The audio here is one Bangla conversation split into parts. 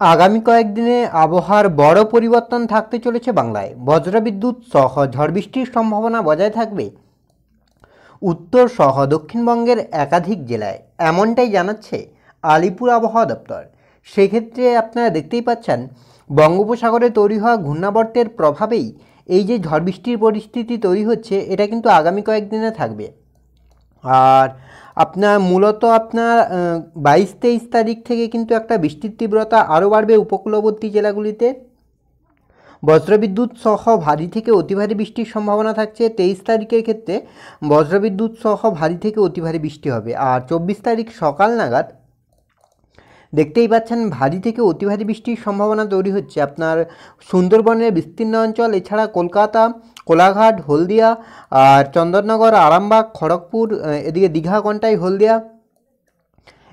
আগামী কয়েকদিনে আবহাওয়ার বড় পরিবর্তন থাকতে চলেছে বাংলায়। বজ্রবিদ্যুৎ সহ ঝড় বৃষ্টির সম্ভাবনা বজায় থাকবে উত্তর সহ দক্ষিণবঙ্গের একাধিক জেলায়, এমনটাই জানাচ্ছে আলিপুর আবহাওয়া দপ্তর। সেক্ষেত্রে আপনারা দেখতেই পাচ্ছেন বঙ্গোপসাগরে তৈরি হওয়া ঘূর্ণাবর্তের প্রভাবেই এই যে ঝড় বৃষ্টির পরিস্থিতি তৈরি হচ্ছে, এটা কিন্তু আগামী কয়েকদিনে থাকবে। আর আপনার মূলত আপনার 22-23 তারিখ থেকে কিন্তু একটা বৃষ্টির তীব্রতা আরও বাড়বে উপকূলবর্তী জেলাগুলিতে। বজ্রবিদ্যুৎ সহ ভারী থেকে অতি ভারী বৃষ্টির সম্ভাবনা থাকছে 23 তারিখের ক্ষেত্রে। বজ্রবিদ্যুৎ সহ ভারী থেকে অতি ভারী বৃষ্টি হবে। আর 24 তারিখ সকাল নাগাদ দেখতেই পাচ্ছেন ভারী থেকে অতি ভারী বৃষ্টির সম্ভাবনা তৈরি হচ্ছে আপনার সুন্দরবনের বিস্তীর্ণ অঞ্চল, এছাড়া কলকাতা, কোলাঘাট, হলদিয়া, আর চন্দননগর, আরামবাগ, খড়গপুর, এদিকে দীঘা, কন্টাই, হলদিয়া,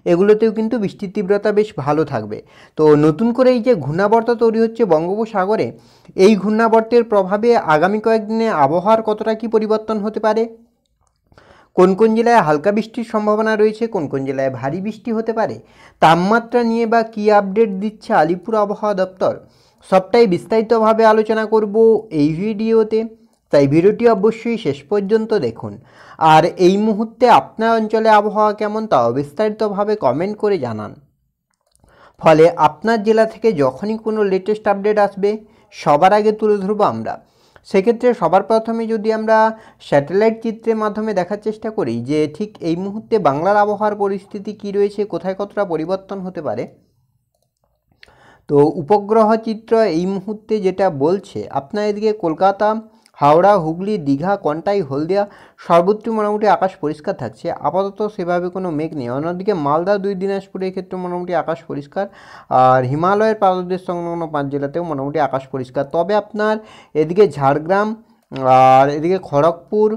এগুলোতেও কিন্তু বৃষ্টির তীব্রতা বেশ ভালো থাকবে। তো নতুন করে এই যে ঘূর্ণাবর্ত তৈরি হচ্ছে বঙ্গোপসাগরে, এই ঘূর্ণাবর্তের প্রভাবে আগামী কয়েকদিনে আবহাওয়ার কতটা কী পরিবর্তন হতে পারে, কোন কোন জেলায় হালকা বৃষ্টির সম্ভাবনা রয়েছে, কোন কোন জেলায় ভারী বৃষ্টি হতে পারে, তাপমাত্রা নিয়ে বা কী আপডেট দিচ্ছে আলিপুর আবহাওয়া দপ্তর, সবটাই বিস্তারিতভাবে আলোচনা করব এই ভিডিওতে। তাই ভিডিওটি অবশ্যই শেষ পর্যন্ত দেখুন। আর এই মুহূর্তে আপনার অঞ্চলে আবহাওয়া কেমন তাও বিস্তারিতভাবে কমেন্ট করে জানান। ফলে আপনার জেলা থেকে যখনই কোনো লেটেস্ট আপডেট আসবে সবার আগে তুলে ধরবো আমরা। সেক্ষেত্রে সবার প্রথমে যদি আমরা স্যাটেলাইট চিত্রের মাধ্যমে দেখার চেষ্টা করি যে ঠিক এই মুহূর্তে বাংলার আবহাওয়ার পরিস্থিতি কী রয়েছে, কোথায় কতটা পরিবর্তন হতে পারে। তো উপগ্রহ চিত্র এই মুহূর্তে যেটা বলছে, আপনার এদিকে কলকাতা, হাওড়া, হুগলি, দীঘা, কন্টাই, হলদিয়া সর্বত্র মোটামুটি আকাশ পরিষ্কার থাকছে, আপাতত সেভাবে কোনো মেঘ নেই। অন্যদিকে মালদা, দুই দিনাজপুরের ক্ষেত্রে মোটামুটি আকাশ পরিষ্কার। আর হিমালয়ের পাদদেশ সংলগ্ন 5 জেলাতেও মোটামুটি আকাশ পরিষ্কার। তবে আপনার এদিকে ঝাড়গ্রাম আর এদিকে খড়গপুর,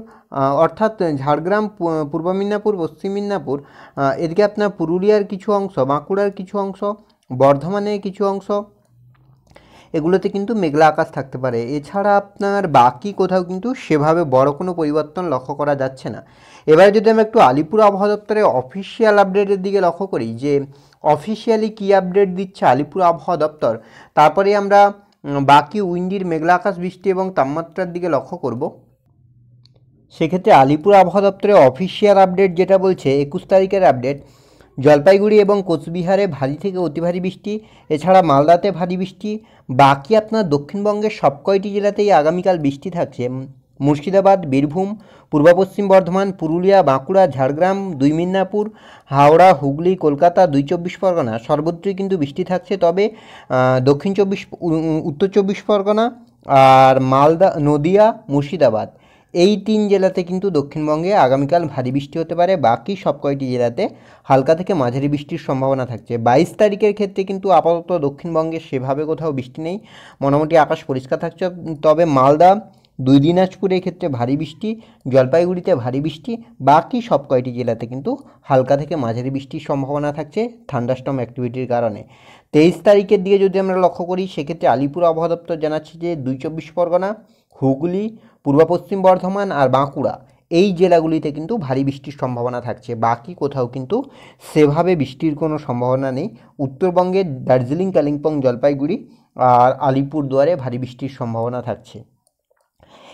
অর্থাৎ ঝাড়গ্রাম, পূর্ব মিদনাপুর, পশ্চিম মিদনাপুর, এদিকে আপনার পুরুলিয়ার কিছু অংশ, বাঁকুড়ার কিছু অংশ, বর্ধমানের কিছু অংশ, এগুলোতে কিন্তু মেঘলা আকাশ থাকতে পারে। এছাড়া আপনার বাকি কোথাও কিন্তু সেভাবে বড় কোনো পরিবর্তন লক্ষ্য করা যাচ্ছে না। এবার যদি আমরা একটু আলিপুর আবহাওয়া দপ্তরের অফিসিয়াল আপডেটের দিকে লক্ষ্য করি যে অফিসিয়ালি কী আপডেট দিচ্ছে আলিপুর আবহাওয়া দপ্তর, তারপরে আমরা বাকি উইন্ডির মেঘলা আকাশ, বৃষ্টি এবং তাপমাত্রার দিকে লক্ষ্য করব। সেক্ষেত্রে আলিপুর আবহাওয়া দপ্তরের অফিসিয়াল আপডেট যেটা বলছে 21 তারিখের আপডেট, জলপাইগুড়ি এবং কোচবিহারে ভারী থেকে অতি ভারী বৃষ্টি, এছাড়া মালদাতে ভারী বৃষ্টি। বাকি আপনার দক্ষিণবঙ্গের সব কয়টি জেলাতেই আগামীকাল বৃষ্টি থাকছে। মুর্শিদাবাদ, বীরভূম, পূর্ব পশ্চিম বর্ধমান, পুরুলিয়া, বাঁকুড়া, ঝাড়গ্রাম, 2 মিদনাপুর, হাওড়া, হুগলি, কলকাতা, 2 চব্বিশ পরগনা সর্বত্রই কিন্তু বৃষ্টি থাকছে। তবে উত্তর চব্বিশ পরগনা আর মালদা, নদিয়া, মুর্শিদাবাদ, এই 3 জেলাতে কিন্তু দক্ষিণবঙ্গে আগামীকাল ভারী বৃষ্টি হতে পারে। বাকি সব কয়টি জেলাতে হালকা থেকে মাঝারি বৃষ্টির সম্ভাবনা থাকছে। 22 তারিখের ক্ষেত্রে কিন্তু আপাতত দক্ষিণবঙ্গে সেভাবে কোথাও বৃষ্টি নেই, মোটামুটি আকাশ পরিষ্কার থাকছে। তবে মালদা, 2 দিনাজপুরের ক্ষেত্রে ভারী বৃষ্টি, জলপাইগুড়িতে ভারী বৃষ্টি, বাকি সব কয়টি জেলাতে কিন্তু হালকা থেকে মাঝারি বৃষ্টির সম্ভাবনা থাকছে থান্ডারস্টর্ম অ্যাক্টিভিটির কারণে। 23 তারিখের দিকে যদি আমরা লক্ষ্য করি, সেক্ষেত্রে আলিপুর আবহাওয়া দপ্তর জানাচ্ছে যে 2 চব্বিশ পরগনা, হুগলি, পূর্ব পশ্চিম বর্ধমান আর বাঁকুড়া, এই জেলাগুলিতে কিন্তু ভারী বৃষ্টির সম্ভাবনা থাকছে। বাকি কোথাও কিন্তু সেভাবে বৃষ্টির কোনো সম্ভাবনা নেই। উত্তরবঙ্গের দার্জিলিং, কালিম্পং, জলপাইগুড়ি আর আলিপুরদুয়ারে ভারী বৃষ্টির সম্ভাবনা থাকছে।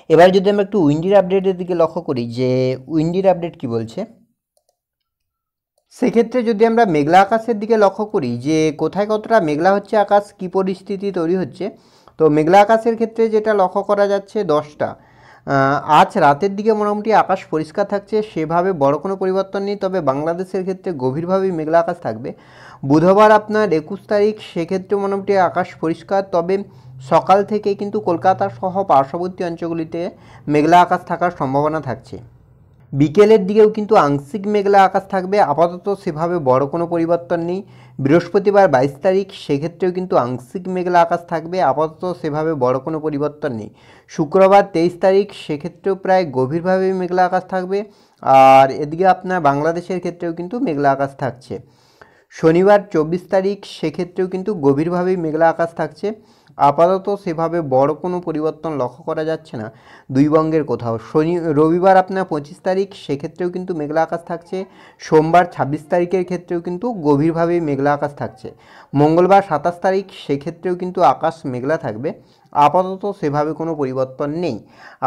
এবার যদি আমরা একটু উইন্ডির আপডেটের দিকে লক্ষ্য করি যে উইন্ডির আপডেট কি বলছে, সেক্ষেত্রে যদি আমরা মেঘলা আকাশের দিকে লক্ষ্য করি যে কোথায় কতটা মেঘলা হচ্ছে আকাশ, কী পরিস্থিতি তৈরি হচ্ছে। তো মেঘলা আকাশের ক্ষেত্রে যেটা লক্ষ্য করা যাচ্ছে 10টা, আজ রাতের দিকে মোটামুটি আকাশ পরিষ্কার থাকছে, সেভাবে বড় কোনো পরিবর্তন নেই। তবে বাংলাদেশের ক্ষেত্রে গভীরভাবেই মেঘলা আকাশ থাকবে। বুধবার আপনার 21 তারিখ, সেক্ষেত্রে মোটামুটি আকাশ পরিষ্কার। তবে সকাল থেকে কিন্তু কলকাতা সহ পার্শ্ববর্তী অঞ্চলগুলিতে মেঘলা আকাশ থাকার সম্ভাবনা থাকছে। বিকেলের দিকেও কিন্তু আংশিক মেঘলা আকাশ থাকবে, আপাতত সেভাবে বড় কোনো পরিবর্তন নেই। বৃহস্পতিবার 22 তারিখ, সেক্ষেত্রেও কিন্তু আংশিক মেঘলা আকাশ থাকবে, আপাতত সেভাবে বড় কোনো পরিবর্তন নেই। শুক্রবার 23 তারিখ, সেক্ষেত্রেও প্রায় গভীরভাবে মেঘলা আকাশ থাকবে। আর এদিকে আপনার বাংলাদেশের ক্ষেত্রেও কিন্তু মেঘলা আকাশ থাকছে। শনিবার 24 তারিখ, সেক্ষেত্রেও কিন্তু গভীরভাবেই মেঘলা আকাশ থাকছে। আপাতত সেভাবে বড় কোনো পরিবর্তন লক্ষ্য করা যাচ্ছে না দুই বঙ্গের কোথাও। রবিবার আপনার 25 তারিখ, সেক্ষেত্রেও কিন্তু মেঘলা আকাশ থাকছে। সোমবার 26 তারিখের ক্ষেত্রেও কিন্তু গভীরভাবে মেঘলা আকাশ থাকছে। মঙ্গলবার 27 তারিখ, সেক্ষেত্রেও কিন্তু আকাশ মেঘলা থাকবে। আপাতত সেভাবে কোনো পরিবর্তন নেই।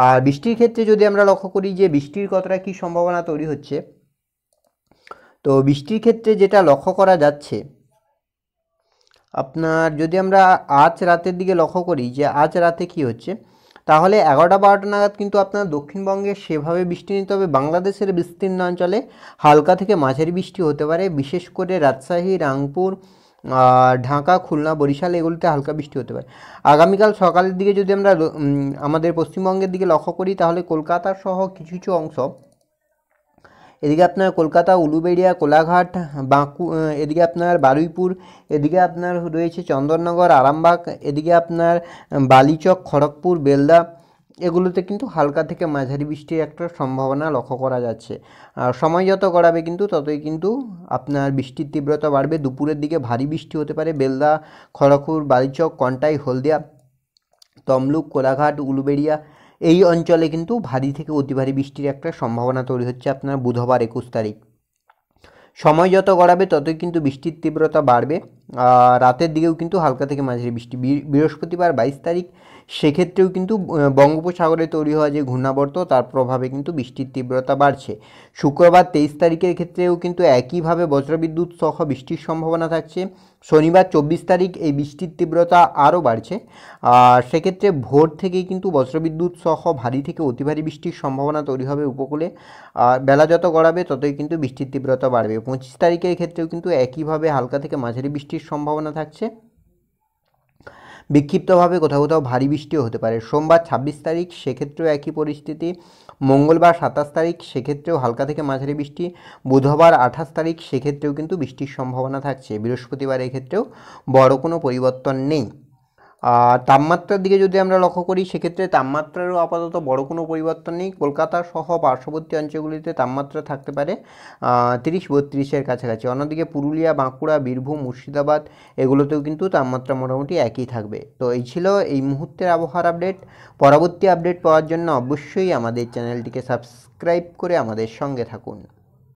আর বৃষ্টির ক্ষেত্রে যদি আমরা লক্ষ্য করি যে বৃষ্টির কতটা কী সম্ভাবনা তৈরি হচ্ছে, তো বৃষ্টির ক্ষেত্রে যেটা লক্ষ্য করা যাচ্ছে, আপনার যদি আমরা আজ রাতের দিকে লক্ষ্য করি যে আজ রাতে কি হচ্ছে, তাহলে 11টা-12টা নাগাদ কিন্তু আপনার দক্ষিণবঙ্গে সেভাবে বৃষ্টি নেই, তবে বাংলাদেশের বিস্তীর্ণ অঞ্চলে হালকা থেকে মাঝারি বৃষ্টি হতে পারে। বিশেষ করে রাজশাহী, রাংপুর, ঢাকা, খুলনা, বরিশাল এগুলিতে হালকা বৃষ্টি হতে পারে। আগামীকাল সকালের দিকে যদি আমরা আমাদের পশ্চিমবঙ্গের দিকে লক্ষ্য করি, তাহলে কলকাতা সহ কিছু কিছু অংশ, এদিকে আপনার কলকাতা, উলুবেড়িয়া, কোলাঘাট, এদিকে আপনার বারুইপুর, এদিকে আপনার রয়েছে চন্দননগর, আরামবাগ, এদিকে আপনার বালিচক, খড়গপুর, বেলদা, এগুলোতে কিন্তু হালকা থেকে মাঝারি বৃষ্টির একটা সম্ভাবনা লক্ষ্য করা যাচ্ছে। আর সময় যত গড়াবে কিন্তু ততই কিন্তু আপনার বৃষ্টির তীব্রতা বাড়বে। দুপুরের দিকে ভারী বৃষ্টি হতে পারে বেলদা, খড়গপুর, বালিচক, কন্টাই, হলদিয়া, তমলুক, কোলাঘাট, উলুবেড়িয়া এই অঞ্চলে কিন্তু ভারী থেকে অতি ভারী বৃষ্টির একটা সম্ভাবনা তৈরি হচ্ছে আপনার বুধবার 21 তারিখ। সময় যত গড়াবে ততই কিন্তু বৃষ্টির তীব্রতা বাড়বে। রাতের দিকেও কিন্তু হালকা থেকে মাঝারি বৃষ্টি। বৃহস্পতিবার 22 তারিখ, সেক্ষেত্রেও কিন্তু বঙ্গোপসাগরে তৈরি হওয়া যে ঘূর্ণাবর্ত তার প্রভাবে কিন্তু বৃষ্টির তীব্রতা বাড়ছে। শুক্রবার 23 তারিখের ক্ষেত্রেও কিন্তু একইভাবে বজ্রবিদ্যুৎ সহ বৃষ্টির সম্ভাবনা থাকছে। শনিবার 24 তারিখ এই বৃষ্টির তীব্রতা আরও বাড়ছে। আর সেক্ষেত্রে ভোর থেকেই কিন্তু বজ্রবিদ্যুৎ সহ ভারী থেকে অতি ভারী বৃষ্টির সম্ভাবনা তৈরি হবে উপকূলে। আর বেলা যত গড়াবে ততই কিন্তু বৃষ্টির তীব্রতা বাড়বে। 25 তারিখের ক্ষেত্রেও কিন্তু একইভাবে হালকা থেকে মাঝারি বৃষ্টির সম্ভাবনা থাকছে। বিক্ষিপ্তভাবে কোথাও কোথাও ভারী বৃষ্টিও হতে পারে। সোমবার 26 তারিখ, সেক্ষেত্রেও একই পরিস্থিতি। মঙ্গলবার 27 তারিখ, সেক্ষেত্রেও হালকা থেকে মাঝারি বৃষ্টি। বুধবার 28 তারিখ, সেক্ষেত্রেও কিন্তু বৃষ্টির সম্ভাবনা থাকছে। বৃহস্পতিবার এক্ষেত্রেও বড় কোনো পরিবর্তন নেই। আর তাপমাত্রার দিকে যদি আমরা লক্ষ্য করি, সেক্ষেত্রে তাপমাত্রারও আপাতত বড় কোনো পরিবর্তন নেই। কলকাতা সহ পার্শ্ববর্তী অঞ্চলগুলিতে তাপমাত্রা থাকতে পারে 30-32-এর কাছাকাছি। অন্যদিকে পুরুলিয়া, বাঁকুড়া, বীরভূম, মুর্শিদাবাদ এগুলোতেও কিন্তু তাপমাত্রা মোটামুটি একই থাকবে। তো এই ছিল এই মুহূর্তের আবহাওয়ার আপডেট। পরবর্তী আপডেট পাওয়ার জন্য অবশ্যই আমাদের চ্যানেলটিকে সাবস্ক্রাইব করে আমাদের সঙ্গে থাকুন।